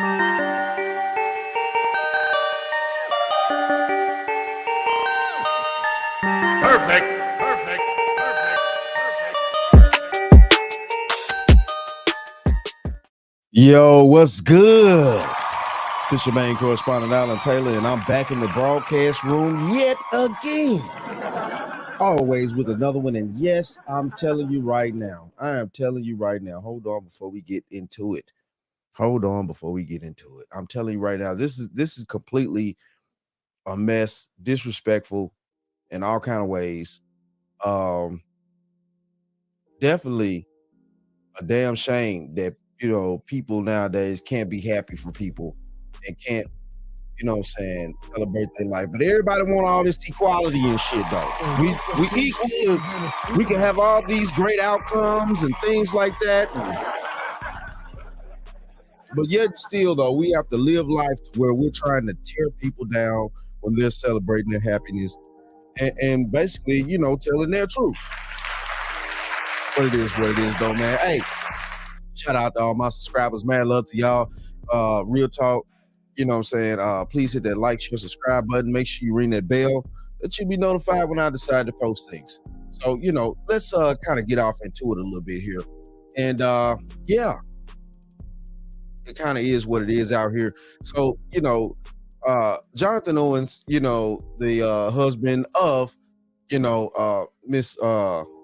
Perfect, perfect, perfect, perfect. Yo, what's good? This your main correspondent, Alan Taylor, and I'm back in the broadcast room yet again. Always with another one, and yes, I'm telling you right now. I am telling you right now. Hold on before we get into it. Hold on before we get into it. I'm telling you right now, this is completely a mess, disrespectful in all kind of ways. Definitely a damn shame that people nowadays can't be happy for people and can't, celebrate their life. But everybody want all this equality and shit though. We equal. We can have all these great outcomes and things like that. But yet still though, we have to live life where we're trying to tear people down when they're celebrating their happiness and basically, telling their truth. What it is though, man. Hey, shout out to all my subscribers, man. Love to y'all. Real talk. You know what I'm saying? Please hit that like, share, subscribe button. Make sure you ring that bell. That you'll be notified when I decide to post things. So, let's kind of get off into it a little bit here. And yeah, it kind of is what it is out here. So, Jonathan Owens, the husband of, Miss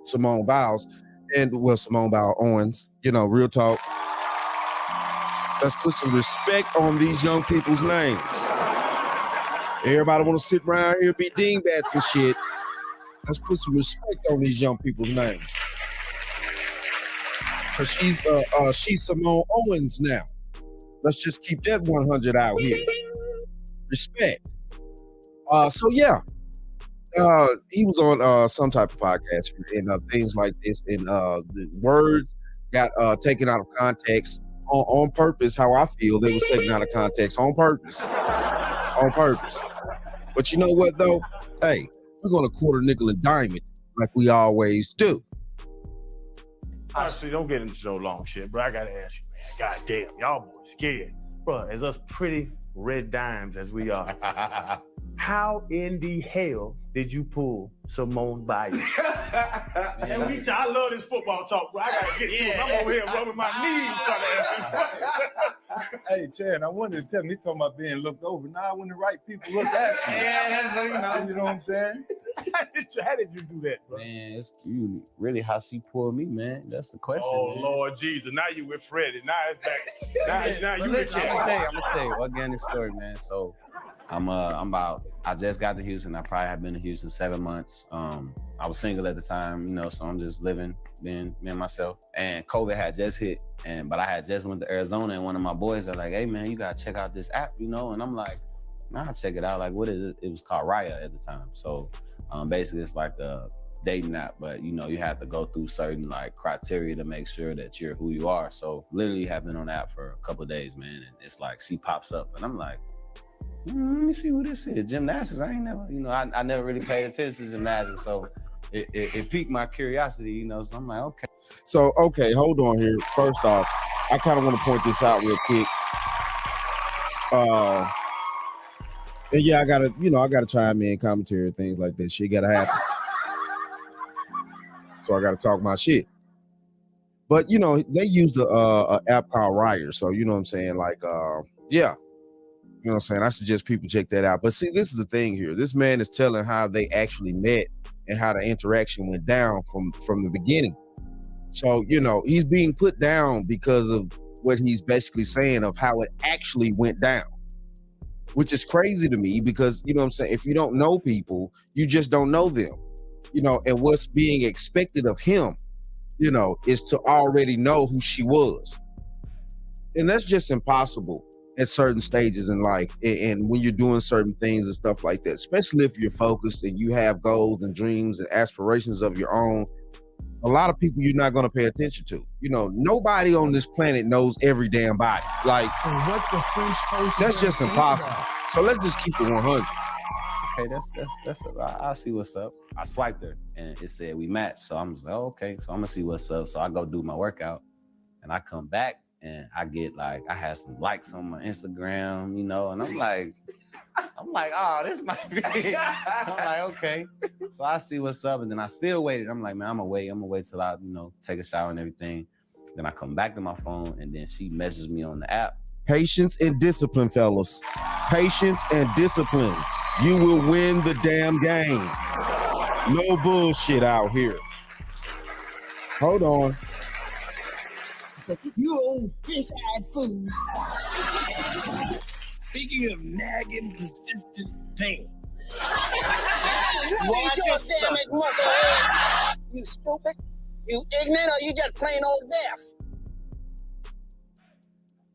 Simone Biles, and Simone Biles Owens, real talk. Let's put some respect on these young people's names. Everybody want to sit around here, be dingbats and shit. Let's put some respect on these young people's names. Because she's Simone Owens now. Let's just keep that 100 out here. Respect. So yeah. He was on some type of podcast and things like this, and the words got taken out of context on purpose. How I feel they was taken out of context on purpose. But you know what though? Hey, we're gonna quarter, nickel, and dime it like we always do. Honestly, don't get into no long shit, bro. I gotta ask you, man. God damn, y'all boys scared. Bro, as us pretty red dimes as we are, how in the hell did you pull Simone Biles? And I love this football talk, bro. I gotta get to it. I'm over here rubbing my knees trying to answer this. Hey, Chad, I wanted to tell him, he's talking about being looked over. Now, when the right people look at you. Yeah, so, You know what I'm saying? How did you do that, bro? Man, it's you really how she pulled me, man. That's the question. Oh, man. Lord Jesus. Now you with Freddie. Now it's back. Now you with I'm Cat. gonna tell you organic story, man. So I just got to Houston. I probably have been to Houston 7 months. I was single at the time, so I'm just living, being me and myself. And COVID had just hit, but I had just went to Arizona, and one of my boys are like, "Hey man, you gotta check out this app, And I'm like, "Nah, check it out." Like, what is it? It was called Raya at the time. So basically it's like a dating app, but you have to go through certain like criteria to make sure that you're who you are. So literally have been on the app for a couple of days, man, and it's like she pops up and I'm like, let me see who this is. Gymnastics. I ain't never, I never really paid attention to gymnastics, so it piqued my curiosity, So I'm like, okay. So okay, hold on here. First off, I kind of want to point this out real quick. And yeah, I gotta chime in, commentary, things like that. Shit gotta happen. So I gotta talk my shit. But they used a app called Raya. So you know what I'm saying? Like yeah. You know what I'm saying? I suggest people check that out. But see, this is the thing here. This man is telling how they actually met and how the interaction went down from the beginning. So, he's being put down because of what he's basically saying of how it actually went down, which is crazy to me because, you know what I'm saying? If you don't know people, you just don't know them, and what's being expected of him, is to already know who she was. And that's just impossible at certain stages in life and when you're doing certain things and stuff like that, especially if you're focused and you have goals and dreams and aspirations of your own. A lot of people you're not going to pay attention to. Nobody on this planet knows every damn body. Like, What the French toast? that's just impossible. So let's just keep it 100. Okay, that's I see what's up. I swiped her and it said we matched. So I'm just like, oh, okay, so I'm gonna see what's up. So I go do my workout and I come back and I had some likes on my Instagram, you know, and I'm like, oh, this might be. I'm like, okay. So I see what's up, and then I still waited. I'm like, man, I'm gonna wait till I, you know, take a shower and everything. Then I come back to my phone, and then she messages me on the app. Patience and discipline, fellas. Patience and discipline. You will win the damn game. No bullshit out here. Hold on. You old fish-eyed fool. Speaking of nagging, persistent pain. What is your damage, musclehead? You stupid? You ignorant, or you just plain old deaf?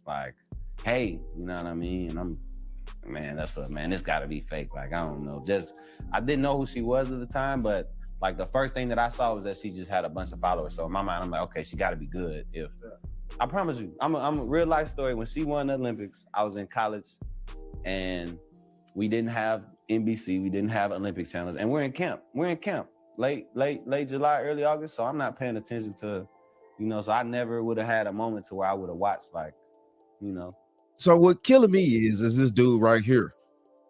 Like, hey, you know what I mean? And this gotta be fake. Like, I don't know. I didn't know who she was at the time, but like the first thing that I saw was that she just had a bunch of followers. So in my mind, I'm like, okay, she gotta be good. I promise you, I'm a real life story. When she won the Olympics, I was in college and we didn't have NBC, we didn't have Olympic channels, and we're in camp. Late July, early August. So I'm not paying attention to, you know, so I never would have had a moment to where I would have watched, like, you know. So what killing me is this dude right here.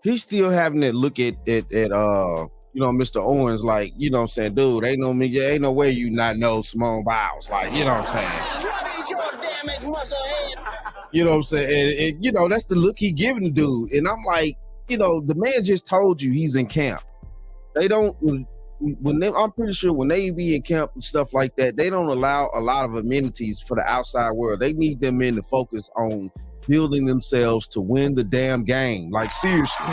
He's still having that look at you know, Mr. Owens, like, you know what I'm saying, dude, ain't no way you not know Simone Biles. Like, you know what I'm saying? What is your damage, musclehead? You know what I'm saying? And you know, that's the look he giving the dude. And I'm like, you know, the man just told you he's in camp. They don't, I'm pretty sure when they be in camp and stuff like that, they don't allow a lot of amenities for the outside world. They need them men to focus on building themselves to win the damn game. Like, seriously,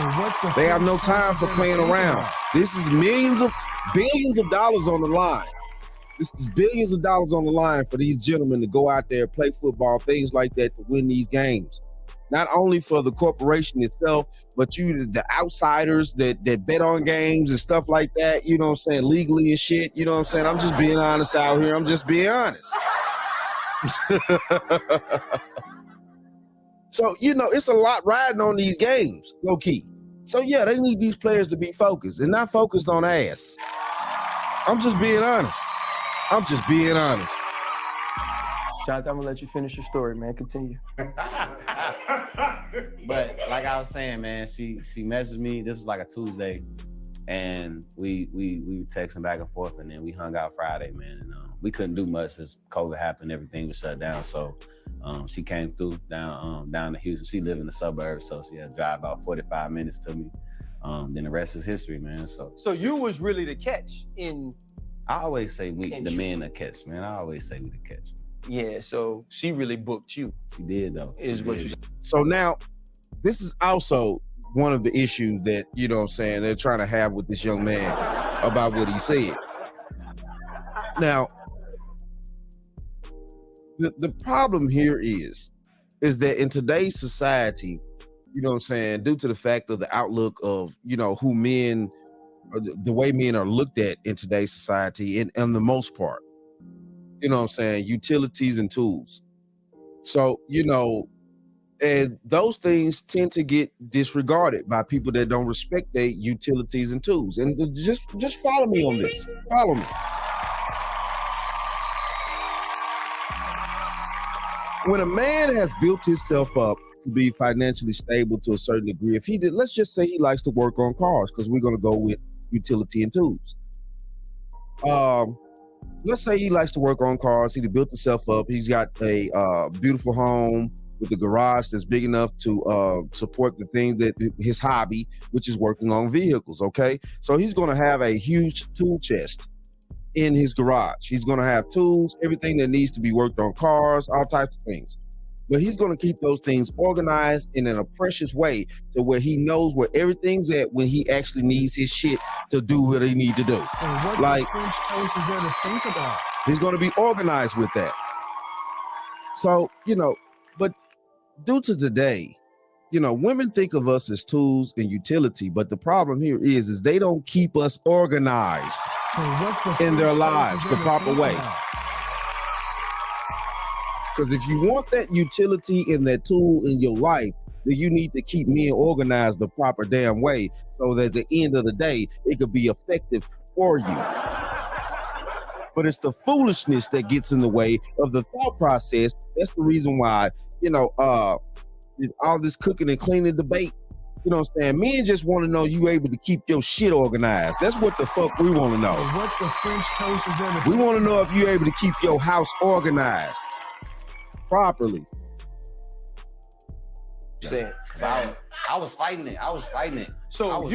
they have no time for playing around. This is billions of dollars on the line. This is billions of dollars on the line for these gentlemen to go out there, play football, things like that, to win these games. Not only for the corporation itself, but the outsiders that bet on games and stuff like that, you know what I'm saying, legally and shit, you know what I'm saying? I'm just being honest out here. I'm just being honest. So, you know, it's a lot riding on these games, low key. So, yeah, they need these players to be focused and not focused on ass. I'm just being honest. Jonathan, I'm gonna let you finish your story, man. Continue. But like I was saying, man, she messaged me. This was like a Tuesday, and we texting back and forth, and then we hung out Friday, man. And we couldn't do much as COVID happened. Everything was shut down. So she came through down to Houston. She lived in the suburbs, so she had to drive about 45 minutes to me. Then the rest is history, man. So you was really the catch in. I always say the men that catch, man. I always say we the catch. Yeah, so she really booked you. She did, though. So now, this is also one of the issues that, you know what I'm saying, they're trying to have with this young man about what he said. Now, the problem here is that in today's society, you know what I'm saying, due to the fact of the outlook of, you know, who men, or the way men are looked at in today's society, in the most part, you know what I'm saying, utilities and tools. So, you know, and those things tend to get disregarded by people that don't respect their utilities and tools. And just follow me on this. Follow me. When a man has built himself up to be financially stable to a certain degree, if he did, let's just say he likes to work on cars, because we're going to go with utility and tools. Let's say he likes to work on cars. He built himself up. He's got a beautiful home with a garage that's big enough to support the thing that his hobby, which is working on vehicles. Okay, so he's going to have a huge tool chest in his garage. He's going to have tools, everything that needs to be worked on cars, all types of things. But he's going to keep those things organized in a precious way to where he knows where everything's at when he actually needs his shit to do what he need to do. Like, is there to think about? He's going to be organized with that. So, you know, but due to today, you know, women think of us as tools and utility, but the problem here is they don't keep us organized in their lives the proper way. Because if you want that utility and that tool in your life, then you need to keep men organized the proper damn way so that at the end of the day, it could be effective for you. but it's the foolishness that gets in the way of the thought process. That's the reason why, all this cooking and cleaning debate. You know what I'm saying? Men just want to know you able to keep your shit organized. That's what the fuck we want to know. What the French toast is in We want to know if you're able to keep your house organized properly. Saying. I was fighting it. So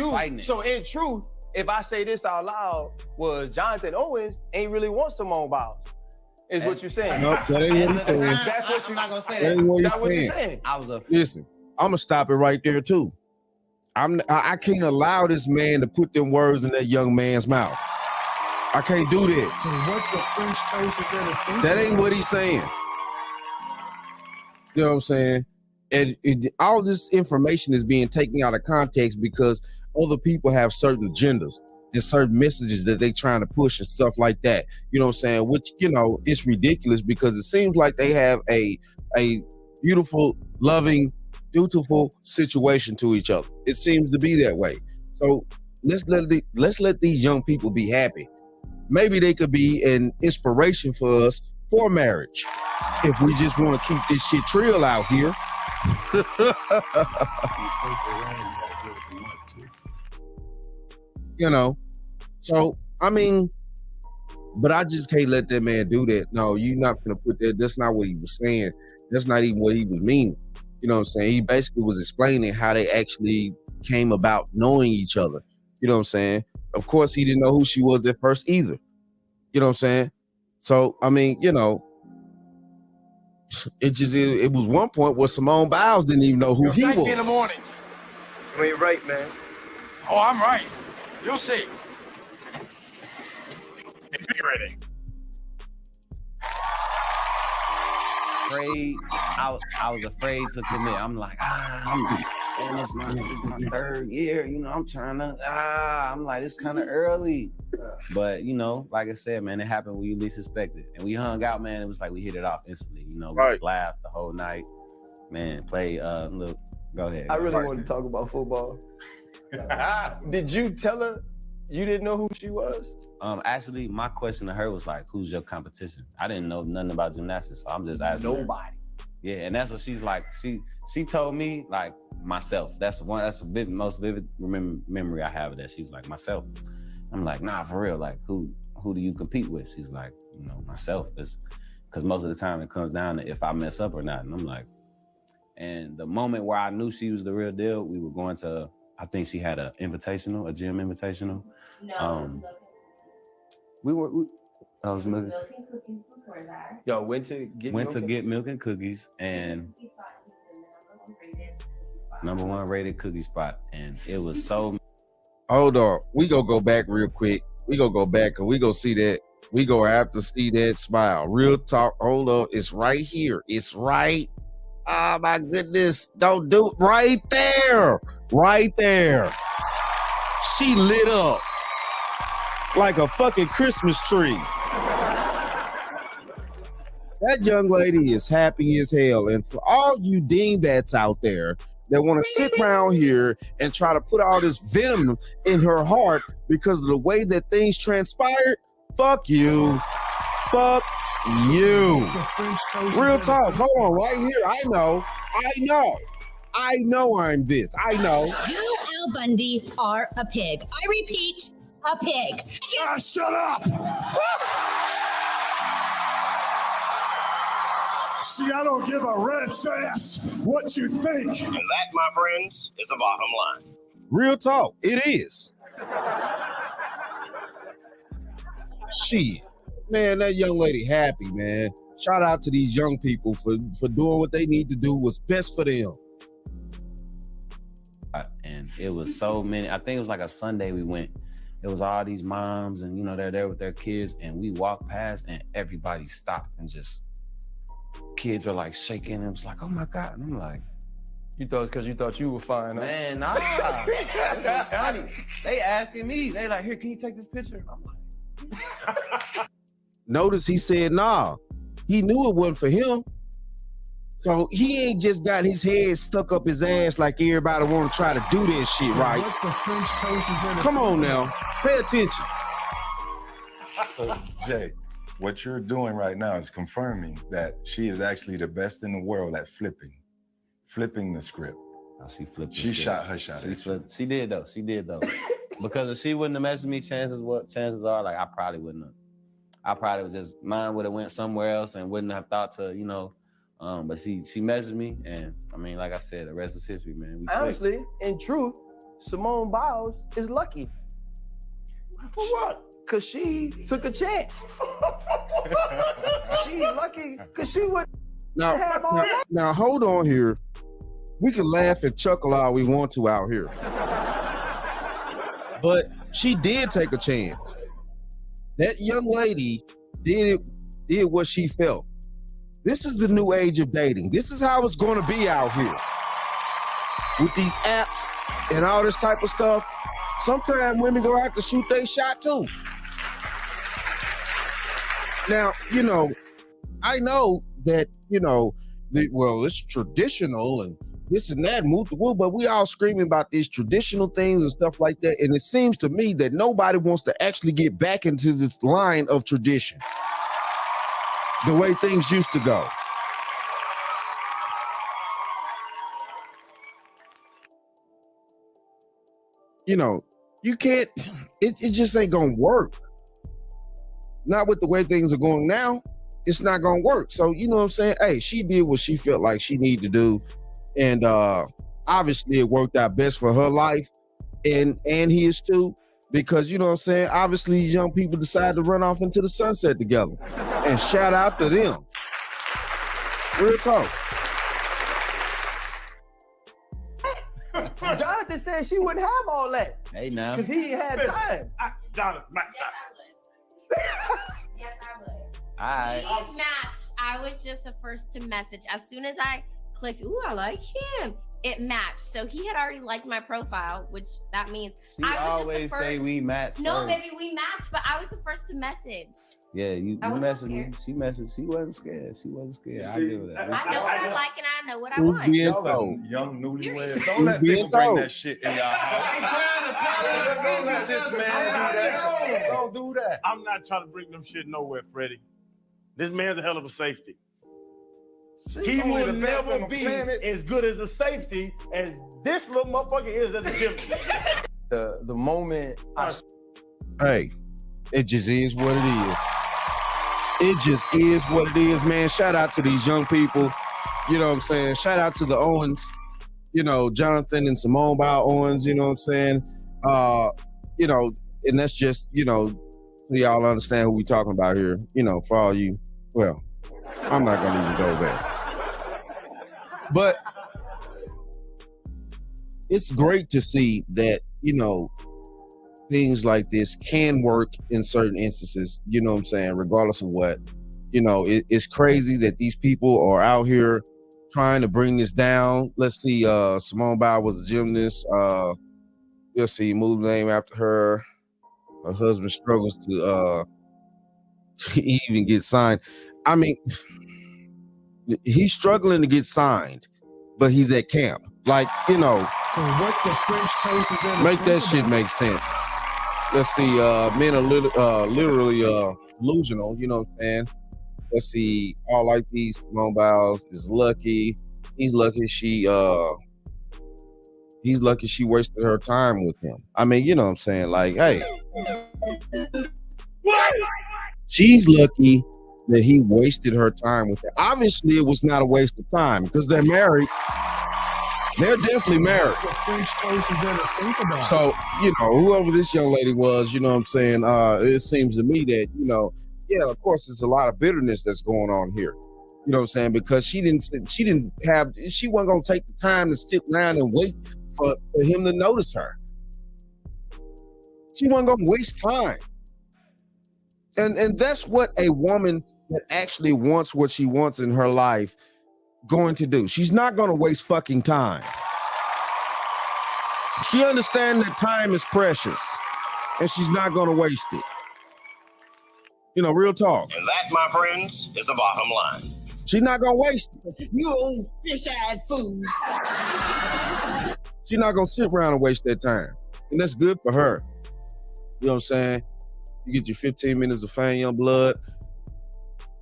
in truth, if I say this out loud, was Jonathan Owens ain't really want Simone Biles. Is what you're saying. Nope, that ain't what he's saying. That's what you're not gonna say. That ain't what he's That's what you're saying. saying. Listen, I'm gonna stop it right there too. I can't allow this man to put them words in that young man's mouth. I can't do that. What the French toast is in That ain't what he's saying. You know what I'm saying? And all this information is being taken out of context because other people have certain agendas and certain messages that they trying to push and stuff like that. You know what I'm saying? Which, it's ridiculous because it seems like they have a beautiful, loving, dutiful situation to each other. It seems to be that way. So let's let these young people be happy. Maybe they could be an inspiration for us for marriage if we just want to keep this shit trill out here. So I mean, but I just can't let that man do that. No, you're not gonna put that. That's not what he was saying. That's not even what he was meaning. You know what I'm saying? He basically was explaining how they actually came about knowing each other. You know what I'm saying? Of course, he didn't know who she was at first either. You know what I'm saying? So, I mean, it was one point where Simone Biles didn't even know who he was. in the morning. You ain't right, man. Oh, I'm right. You'll see. Invigorating. I was afraid to commit. I'm like, and it's my third year, I'm trying to, I'm like, it's kind of early. But, like I said, man, it happened when you least expect it. And we hung out, man. It was like we hit it off instantly. We just laughed the whole night. Man, play, look, go ahead. I really want to talk about football. Did you tell her you didn't know who she was? Actually, my question to her was like, who's your competition? I didn't know nothing about gymnastics, so I'm just asking Nobody. Yeah, and that's what she's like. She told me like myself. That's the most vivid memory I have of that. She was like, myself. I'm like, nah, for real. Like, who do you compete with? She's like, myself. It's because most of the time it comes down to if I mess up or not. And I'm like, and the moment where I knew she was the real deal, we were going to, I think she had a gym invitational. No, I was milking cookies before that. Yo, went to get milk and cookies and number one rated cookie spot, and it was so. Hold on, we gonna go back real quick. We gonna go back and we gonna see that. We gonna have to see that smile. Real talk. Hold on, it's right here. It's right. Oh my goodness! Don't do it right there. Right there. She lit up like a fucking Christmas tree. That young lady is happy as hell. And for all you dingbats out there that want to sit around here and try to put all this venom in her heart because of the way that things transpired, fuck you. Fuck you. Real talk. Hold on, right here. I know I'm this. I know. You, Al Bundy, are a pig. I repeat, a pig. Shut up! See, I don't give a rat's ass what you think. And that, my friends, is the bottom line. Real talk. It is. Shit. Man, that young lady happy, man. Shout out to these young people for doing what they need to do what's best for them. And it was so many. I think it was like a Sunday we went. It was all these moms and, they're there with their kids. And we walked past and everybody stopped and just, kids are like shaking. And it was like, oh my God. And I'm like, you thought it's because you thought you were fine, huh? Man, nah. This is funny. They asking me. They like, here, can you take this picture? I'm like. Notice he said, nah. He knew it wasn't for him. So he ain't just got his head stuck up his ass like everybody want to try to do this shit, right? Come on now. Pay attention. So, Jay, what you're doing right now is confirming that she is actually the best in the world at flipping the script. She flipped. She shot her shot. She did though. Because if she wouldn't have messaged me, chances are, like, I probably wouldn't have. I probably was just, mine would have went somewhere else and wouldn't have thought to, but she messaged me, and I mean, like I said, the rest is history, man. Honestly, in truth, Simone Biles is lucky. For what? Cause she took a chance. She lucky cause she would have all that. Now hold on here. We can laugh and chuckle all we want to out here. But she did take a chance. That young lady did what she felt. This is the new age of dating. This is how it's gonna be out here. With these apps and all this type of stuff, sometimes women gonna have to shoot their shot too. Now, I know that, it's traditional and this and that, move the wood, but we all screaming about these traditional things and stuff like that. And it seems to me that nobody wants to actually get back into this line of tradition, the way things used to go. You can't, it just ain't gonna work. Not with the way things are going now, it's not gonna work. So, you know what I'm saying? Hey, she did what she felt like she needed to do. And obviously it worked out best for her life and his too, because, you know what I'm saying? Obviously these young people decide to run off into the sunset together. And shout out to them. Real talk. Jonathan said she wouldn't have all that. Hey, now. Because he ain't had time. Jonathan, Yes, I would. All right. We matched. I was just the first to message. As soon as I clicked, ooh, I like him, it matched. So he had already liked my profile, which that means She I was always just the first. say we match. No, first. baby, we matched, but I was the first to message. Yeah, you I was messaged me. scared. She messaged. She wasn't scared. I give her that. I know what I like and I know what I Who's want. being Y'all told? are young newlyweds. Who's Don't let being people bring told? that shit in y'all house. Don't let this man do that. Don't do that. I'm not trying to bring them shit nowhere, Freddie. This man's a hell of a safety. He will never be as good as a safety as this little motherfucker is as a gymnast. The moment Hey, it just is what it is. It just is what it is, man. Shout out to these young people. You know what I'm saying? Shout out to the Owens, Jonathan and Simone Biles Owens, you know what I'm saying? And that's just, so y'all understand who we talking about here, for all you, well, I'm not gonna even go there. But it's great to see that, things like this can work in certain instances, you know what I'm saying, regardless of what. It's crazy that these people are out here trying to bring this down. Let's see, Simone Biles was a gymnast. Let's see, moved the name after her. Her husband struggles to even get signed. I mean, he's struggling to get signed, but he's at camp. Like, What the French toast is in make that shit make sense. Let's see, men are literally delusional, you know what I'm saying? Let's see, all like these, Simone Biles is lucky. He's lucky she wasted her time with him. I mean, you know what I'm saying? Like, hey. She's lucky that he wasted her time with her. Obviously, it was not a waste of time because they're married. They're definitely married. So, whoever this young lady was, you know what I'm saying? It seems to me that, yeah, of course, there's a lot of bitterness that's going on here. You know what I'm saying? Because she wasn't going to take the time to sit around and wait for him to notice her. She wasn't going to waste time. And that's what a woman that actually wants what she wants in her life going to do. She's not going to waste fucking time. She understands that time is precious and she's not going to waste it. Real talk. And that, my friends, is the bottom line. She's not going to waste it. You old fish-eyed fool. She's not going to sit around and waste that time. And that's good for her. You know what I'm saying? You get your 15 minutes of fame, young blood.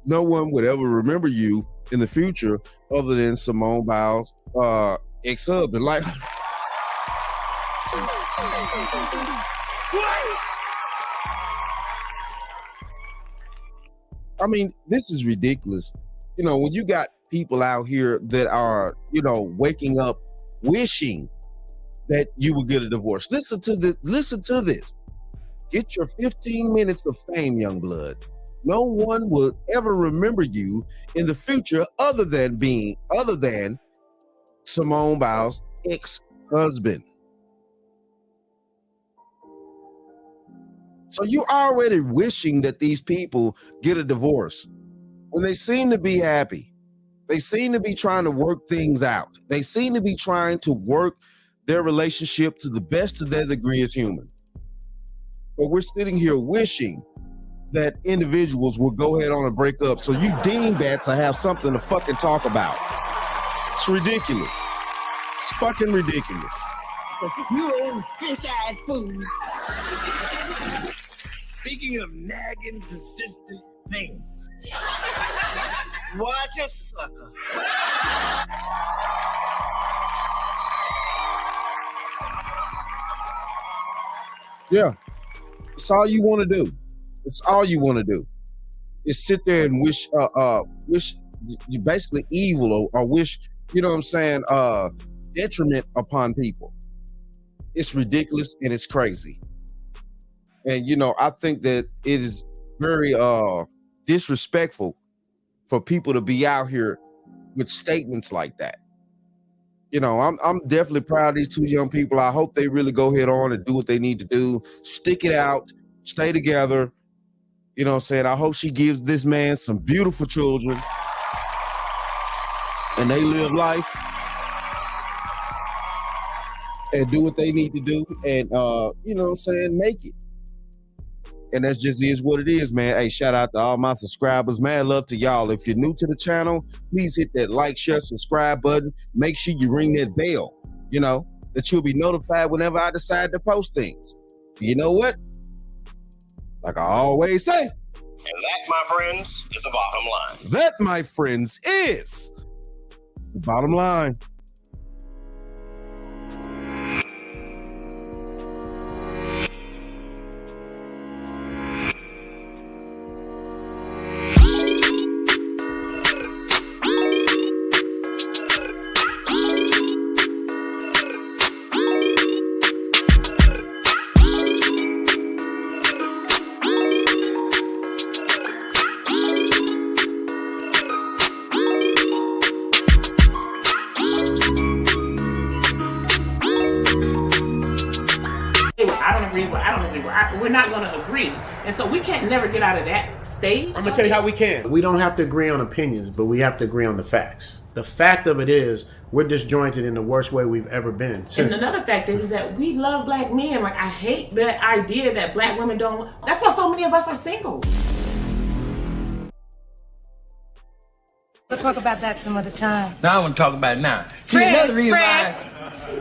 no one would ever remember you in the future other than Simone Biles' ex-husband. Like, I mean, this is ridiculous. You know, when you got people out here that are, you know, waking up wishing that you would get a divorce. Listen to this. Get your 15 minutes of fame, young blood. No one will ever remember you in the future other than Simone Biles' ex-husband. So you're already wishing that these people get a divorce when they seem to be happy. They seem to be trying to work things out. They seem to be trying to work their relationship to the best of their degree as humans. But we're sitting here wishing that individuals will go ahead on and break up so you dingbats will have something to fucking talk about. It's ridiculous. It's fucking ridiculous. You old fish-eyed fool. Speaking of nagging, persistent things, watch a sucker. Yeah, it's all you want to do. It's all you want to do is sit there and wish you basically evil or wish, you know what I'm saying, detriment upon people. It's ridiculous and it's crazy. And, you know, I think that it is very disrespectful for people to be out here with statements like that. You know, I'm definitely proud of these two young people. I hope they really go ahead on and do what they need to do. Stick it out. Stay together. You know what I'm saying? I hope she gives this man some beautiful children and they live life and do what they need to do and, you know what I'm saying, make it. And that's just is what it is, man. Hey, shout out to all my subscribers. Man, love to y'all. If you're new to the channel, please hit that like, share, subscribe button. Make sure you ring that bell, you know, that you'll be notified whenever I decide to post things. You know what? Like I always say. And that, my friends, is the bottom line. That, my friends, is the bottom line. We're not going to agree. And so we can't never get out of that stage. I'm going to tell you how we can. We don't have to agree on opinions, but we have to agree on the facts. The fact of it is, we're disjointed in the worst way we've ever been. And another fact is that we love black men. Like, I hate that idea that black women don't. That's why so many of us are single. We'll talk about that some other time. Now I want to talk about it now. Fred,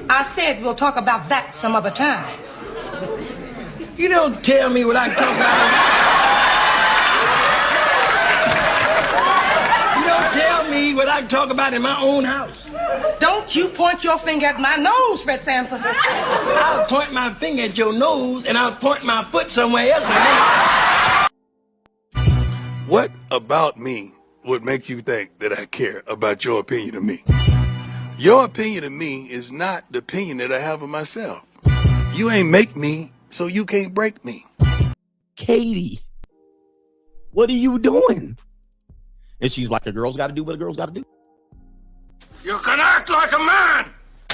I said we'll talk about that some other time. You don't tell me what I can talk about. You don't tell me what I can talk about in my own house. Don't you point your finger at my nose, Fred Sanford. I'll point my finger at your nose and I'll point my foot somewhere else. What about me would make you think that I care about your opinion of me? Your opinion of me is not the opinion that I have of myself. You ain't make me, so you can't break me. Katie, what are you doing? And she's like, a girl's got to do what a girl's got to do. You can act like a man.